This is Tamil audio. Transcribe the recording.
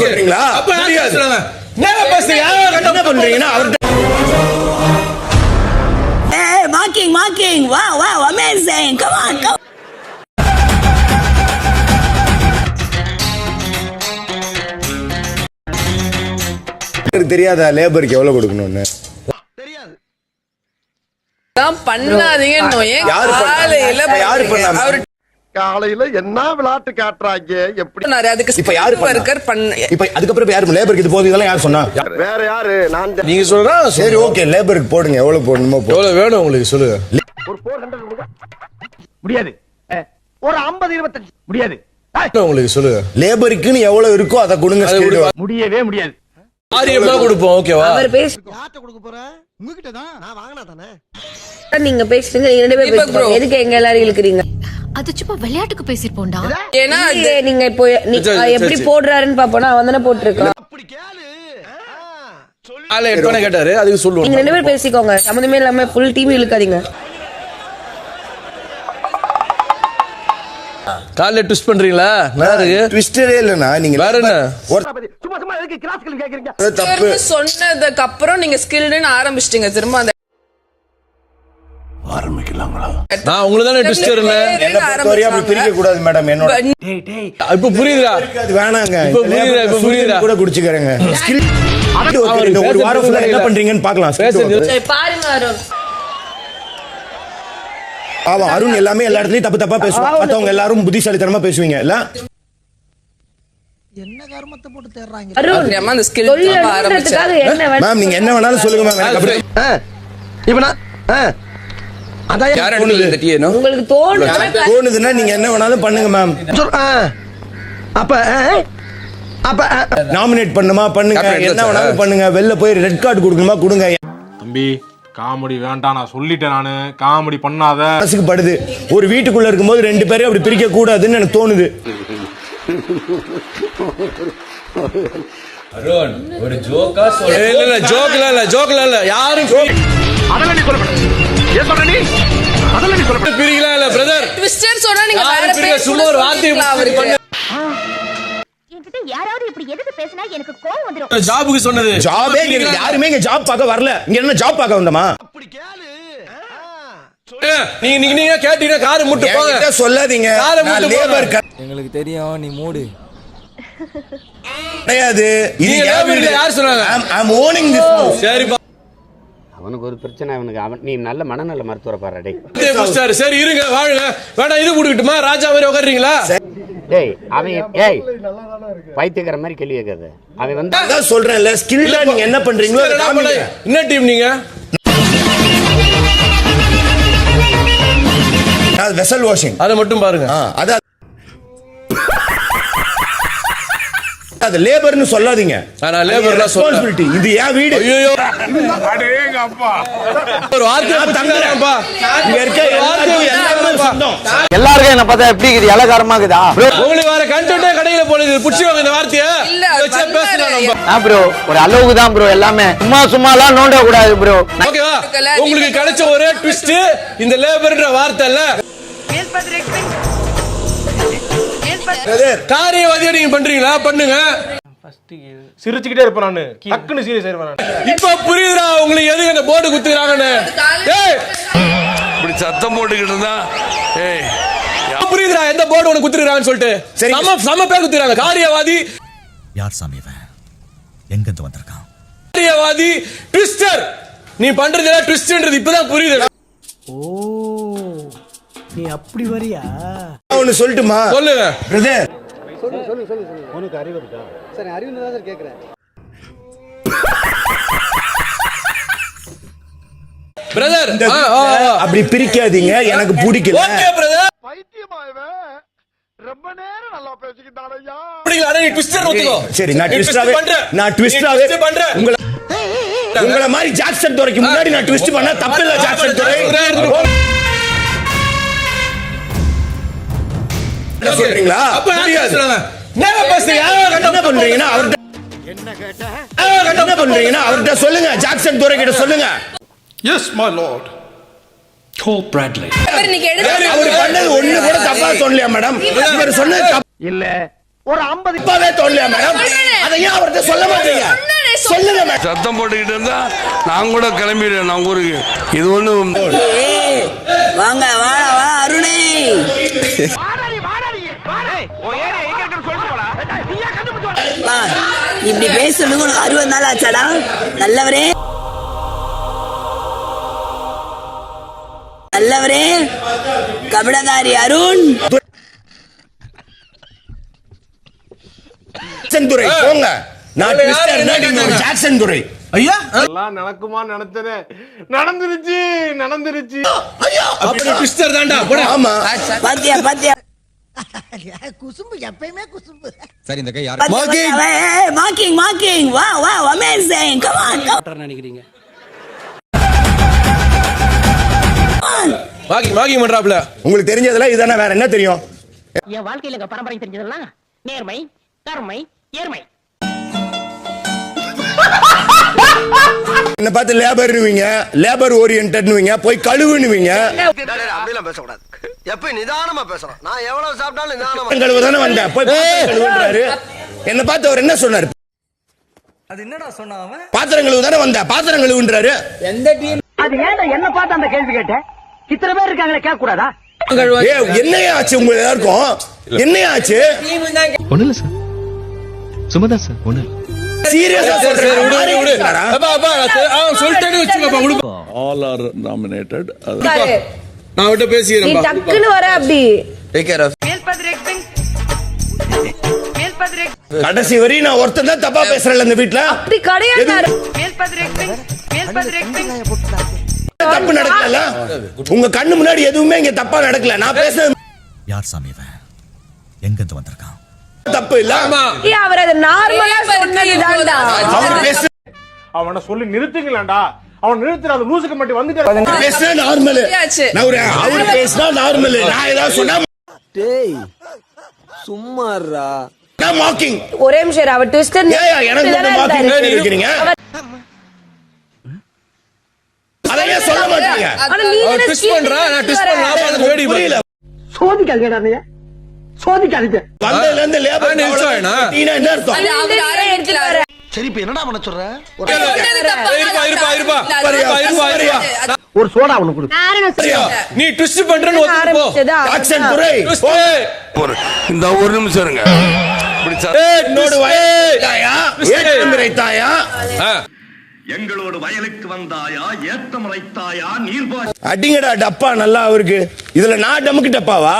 சொல்றீங்களா? அப்ப என்ன பண்றீங்கன்னா Marking. Wow, amazing. Come on. தெரியாதா லேபருக்கு எவ்வளவு கொடுக்கணும்னு? தெரியாது. காலையில என்ன விளையாட்டு காட்டுறாங்க எப்படி? இப்ப யாரு இப்ப அதுக்கப்புறம் யாரு லேபருக்கு இது போகுது இதெல்லாம் யார் சொன்னா? வேற யாரு? நான் நீங்க சொல்றா. சரி ஓகே லேபருக்கு போடுங்க. எவ்வளவு போடணுமோ எவ்வளவு வேணும் உங்களுக்கு சொல்லுங்க. ஒரு 400 முடியாது. ஒரு 50 25 முடியாது. உங்களுக்கு சொல்லுங்க. லேபருக்குன்னு எவ்வளவு இருக்கோ அதை கொடுங்க. முடியவே முடியாது. கொடுப்போம் ஓகேவா? யார்ட்ட கொடுக்க போற? உங்ககிட்ட தான். நான் வாங்குனா தானே. நீங்க பேசுறீங்க ரெண்டு பேரும் பேசுறீங்க. எதுக்கு எங்க எல்லாரும் இழுக்குறீங்க? அது சும்மா விளையாட்டுக்கு பேசிருப்போம்டா. ஏன்னா நீங்க இப்போ எப்படி போடுறாருன்னு பாப்போனா அவன் தானே போட்டுருக்கான். அப்படி கேளு. ஆளே எடுத்தோனே கேட்டாரு அதுக்கு சொல்லுவோம். நீங்க ரெண்டு பேரும் பேசிக்கோங்க. சம்பந்தமே இல்லாம ஃபுல் டீம் இழுக்காதீங்க. காலைல ட்விஸ்ட் பண்றீங்களா? ட்விஸ்டரே இல்லனா நீங்க வேற என்ன? சும்மா எதுக்கு கிளாஸ்கள் கேக்குறீங்க? தப்பு சொன்னதுக்கு அப்புறம் நீங்க ஸ்கில்டுன்னு ஆரம்பிச்சிட்டீங்க திரும்ப அந்த ஆரம்பிக்கலாங்களா? நான் உங்களுக்கு தானே ட்விஸ்டர் இல்ல. என்ன பொறுத்தவரையும் அப்படி பிரிக்க கூடாது மேடம். என்னோட இப்ப புரியுதா? அது வேணாங்க. இப்ப புரியுதா? கூட குடிச்சுக்கறேங்க. ஸ்கில் ஒரு வாரம் ஃபுல்லா என்ன பண்றீங்கன்னு பார்க்கலாம். சரி பாருங்க அருண். ஆமா அருண் எல்லாமே எல்லா இடத்துலயும் தப்பா பேசுவாங்க. மத்தவங்க எல்லாரும் புத்திசாலித்தனமா பேசுவீங்க இல்ல? என்ன கர்மத்தை போட்டு தேடுறாங்க? அருண் அந்த ஸ்கில் ஆரம்பிச்சதுக்காக என்ன வேணும்? மேம் நீங்க என்ன வேணாலும் சொல்லுங்க மேம். எனக்கு அப்படி இவனா அதான் யார இந்த டீனோ உங்களுக்கு தோணுதுன்னா நீங்க என்ன வேணாலும் பண்ணுங்க மேம். அப்ப நாமினேட் பண்ணுமா பண்ணுங்க. என்ன வேணாலும் பண்ணுங்க. வெளில போய் ரெட் கார்டு கொடுக்கணுமா கொடுங்க. தம்பி காமெடி வேண்டாம் நான் சொல்லிட்டேன். நானு காமெடி பண்ணாத. மனசுக்கு படுது. ஒரு வீட்டுக்குள்ள இருக்கும்போது ரெண்டு பேரையும் அப்படி பிரிக்க கூடாதுன்னு எனக்கு தோணுது. அருண் ஒரு ஜோக்கா சொல்ல. இல்ல ஜோக்ல இல்ல யாரும் அதெல்லாம் நீ சொல்லக்கூடாது. ஏன் சொல்ற நீ? அதெல்லாம் நீ சொல்லக்கூடாது. பிரிக்கல இல்ல பிரதர். ட்விஸ்டர் சொன்னா நீங்க வேற பேர் சும்மா ஒரு வார்த்தை பண்ணு. என்கிட்ட யாராவது இப்படி எதுக்கு பேசினா எனக்கு கோவம் வந்துரும். ஜாபுக்கு சொன்னது. ஜாபே யாருமே இங்க ஜாப் பார்க்க வரல. இங்க என்ன ஜாப் பார்க்க வந்தமா? அப்படி கேளு. நீங்க கேட்டீங்க காரை முட்டு போங்க. சொல்லாதீங்க. நான் லேபர் எங்களுக்கு தெரியும் நீ மூடு. கிடையாது. இது யார் சொன்னாங்க? ஐ அம் ஓனிங் திஸ் ஹவுஸ். சரிப்பா. அவனுக்கு ஒரு பிரச்சனை. அவனுக்கு நீ நல்ல மனநல மருத்துவரை பாரு. டேய் சரி இருங்க வாழுங்க. வேணா இது குடுக்கட்டுமா? ராஜா மாதிரி உட்கார்றீங்களா? டேய் அவன் பைத்தியக்கார மாதிரி கேள்வி கேட்காத. அவன் வந்து அதான் சொல்றேன்ல ஸ்கில்ல நீங்க என்ன பண்றீங்களோ அதை காமிங்க. என்ன டீம் நீங்க? அது வெசல் வாஷிங். அத மட்டும் பாருங்க. அத அது லேபர்னு சொல்லாதீங்க. நான் லேபர்னா ரெஸ்பான்சிபிலிட்டி. இது ஏன் வீடு? ஐயோ அடேங்க அப்பா. ஒரு வார்த்தை தங்கறேன்ப்பா. இங்க இருக்க எல்லாரும் சொந்தம். எல்லாருக்கும் என்ன பார்த்தா எப்படி இருக்குது? இலகாரமா இருக்குதா? உங்களுக்கு வேற கண்டென்ட்டே கடையில போடுது. புடிச்சுவாங்க இந்த வார்த்தையை. வச்சே பேசலாம் நம்ம. ப்ரோ ஒரு அளவுக்கு தான் ப்ரோ. எல்லாமே சும்மாலாம் நோண்ட கூடாது ப்ரோ. ஓகேவா? உங்களுக்கு கிடைச்ச ஒரே ட்விஸ்ட் இந்த லேபர்ன்ற வார்த்தை இல்ல. காரியவாதியா நீங்க பண்றீங்களா? பண்ணுங்க. சிரிச்சுக்கிட்டே இருப்பேன் நானு. டக்குன்னு சீரியஸ் ஆயிருவேன். இப்ப புரியுதா உங்களுக்கு எதுக்கு அந்த போர்டு குத்துறாங்கன்னு? ஏய் இப்படி சத்தம் போட்டுக்கிட்டு இருந்தா ஏய் புரியுதா எந்த போர்டு உனக்கு குத்துறாங்கன்னு சொல்லிட்டு? சம பேர் குத்துறாங்க. காரியவாதி யார் சாமி இவன்? எங்க இருந்து வந்திருக்கான்? காரியவாதி ட்விஸ்டர். நீ பண்றதுல ட்விஸ்ட்ன்றது இப்பதான் புரியுது. ஓ நீ அப்படி வரியா? ஒன்னு சொல்லட்டுமா? சொல்லுங்க பிரதர். சொல்லு. உனக்கு அறிவு இருக்கா? சரி அறிவு தான் சார் கேக்குறேன். பிரதர் அப்படி பிரிக்காதீங்க. எனக்கு பிடிக்கல. Okay brother. பைத்தியமாயவே ரொம்ப நேரம் நல்லா பேசிக்கிட்டான் ஐயா. அப்படிங்களா? நீ ட்விஸ்டர் ஒத்துக்கோ. சரி நான் ட்விஸ்டாவே பண்றேன். உங்கள மாதிரி ஜாக்சன் துரைக்கு முன்னாடி நான் ட்விஸ்ட் பண்ணா தப்பு இல்ல. ஜாக்சன் துரை சொல்றீங்களா? என்ன பண்றீங்கன்னா அவர்கிட்ட சொல்லுங்க. ஜாக்சன் துரை கிட்ட சொல்லுங்க. Yes my lord. Cole Bradley. அவர் பண்ணது ஒண்ணு கூட தப்பா சொல்லலையா மேடம்? இவர் சொன்னது இல்ல ஒரு 50 தப்பாவே சொல்லலையா மேடம்? அத அதையும் அவர்கிட்ட சொல்ல மாட்டீங்க. சொல்லுங்க மேடம். சத்தம் போட்டுக்கிட்டு இருந்தா நான் கூட கிளம்பிடுறேன் நான் ஊருக்கு. இது ஒண்ணும் வாங்க வா வா அருணே. வா, இப்படி பேசுறதுக்கு உனக்கு 60 நாள் ஆச்சாடா? நல்லவரே நல்லவரே கபடதாரி அருண். ஜாக்சன் துரை போங்க. நான் ட்விஸ்டர் நீங்க ஒரு ஜாக்சன் துரை. ஐயா எல்லாம் நடக்குமா நினைச்சனே நடந்துருச்சு நடந்துருச்சு. அப்படி ட்விஸ்டர் தான்டா போடா. ஆமா பாத்தியா பாத்தியா குசும்பு எப்பயுமே குசும்பு. சரி இந்த கை யார் மார்க்கிங் மார்க்கிங். வா வா அமேசிங். கம் ஆன் நினைக்கிறீங்க வாக்கிங் வாக்கிங் பண்றாப்ல. உங்களுக்கு தெரிஞ்சதெல்லாம் இதானே, வேற என்ன தெரியும்? என் வாழ்க்கையில பரம்பரை தெரிஞ்சதெல்லாம் நேர்மை கருமை ஏர்மை. என்ன பார்த்து லேபர்னுவீங்க, லேபர் ஓரியன்டட்னுவீங்க, போய் கழுவுனுவீங்க. அப்படிலாம் பேசக்கூடாது. எப்ப நிதானமா பேசணும். நான் எவ்வளவு சாப்பிட்டாலும் நிதானமா. கழுவு தானே வந்தேன், போய் பாத்திரம் கழுவுன்றாரு. என்ன பார்த்து அவர் என்ன சொன்னாரு? அது என்னடா சொன்னா அவன்? பாத்திரம் கழுவு தானே வந்தேன், பாத்திரம் கழுவுன்றாரு. அது ஏன்டா என்ன பார்த்து அந்த கேள்வி கேட்ட? இத்தனை பேர் இருக்காங்களே கேட்க கூடாதா? என்னையா ஆச்சு உங்க எல்லாருக்கும்? என்னையா ஆச்சு? ஒண்ணு இல்ல சார், சும்மாதான் சார், ஒண்ணு இல்ல. சீரியஸா சொல்றேன். விடு விடு. அப்பா அப்பா சொல்லிட்டே வச்சுக்கப்பா விடு. All are nominated. நான் விட்டு நீ பேசிக்கிறேன். டக்குன்னு வர அப்படி. கடைசி வரை நான் ஒருத்தன் தான் தப்பா பேசுறேன் இந்த வீட்டுல. அப்படி கிடையாது. தப்பு நடக்கல. உங்க கண்ணு முன்னாடி எதுவுமே இங்க தப்பா நடக்கல. நான் பேசுறது யார் சாமி இவன்? எங்க இருந்து வந்திருக்கான்? தப்பு இல்ல. ஏய், அவர் அது நார்மலா சொன்னதுதான்டா. அவர் பேச அவனை சொல்லி நிறுத்துங்களேன்டா. அவன் நிறுத்துற அந்த லூசுக்கு மட்டும் வந்துட்டு பேசுனா நார்மல். அவர் பேசினா நார்மல். நான் ஏதாவது சொன்னா டேய் சும்மாறா. மார்க்கிங். ஒரே நிமிஷம் அவர் ட்விஸ்டர். ஏய் எனக்கு மட்டும் மார்க்கிங் இருக்கீங்க. அதையே சொல்ல மாட்டீங்க. ஆனா நீ என்ன ட்விஸ்ட் பண்றா? நான் ட்விஸ்ட் பண்ணலாம். வேடி புரியல. சோதிக்காதீங்கடா நீ. சோதிக்காதீங்க. வந்ததுல இருந்து லேபர் டீனா என்ன அர்த்தம்? எடுத்து வர. சரி இப்ப என்னடா பண்ண சொல்ற? இருப்பா. ஒரு சோடா ஒன்னு கொடு. நீ ட்விஸ்ட் பண்றன்னு ஒத்துக்கு போ. ஜாக்சன் துரை இந்த ஒரு நிமிஷம் இருங்க. இப்படி என்னோட வயதாயா ஏற்றமுறை தாயா எங்களோட வயலுக்கு வந்தாயா ஏத்தம் ரைத்தாயா நீர்பா. அடிங்கடா டப்பா நல்லா அவருக்கு. இதுல நான் டமுக்கு டப்பாவா?